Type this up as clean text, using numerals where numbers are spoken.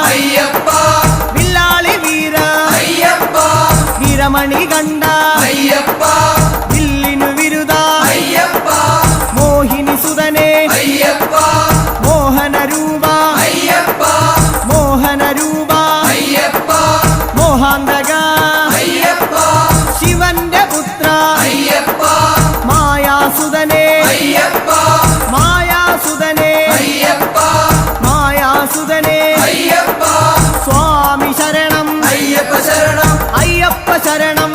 അയ്യപ്പ വില്ലാളി വീര അയ്യപ്പ വീരമണി കണ്ട അയ്യപ്പ വില്ലിനു വിരുദ അയ്യപ്പ മോഹിനി സുതനെ അയ്യപ്പ മോഹന രൂപ അയ്യപ്പ മോഹന രൂപ അയ്യപ്പ മോഹാന്തക അയ്യപ്പ ശിവന്റെ പുത്ര അയ്യപ്പ മായാസുതനെ അയ്യപ്പ മായാസുതനെ അയ്യപ്പ മായാസുതനെ അയ്യപ്പ സ്വാമി ശരണം അയ്യപ്പ ശരണം അയ്യപ്പ ശരണം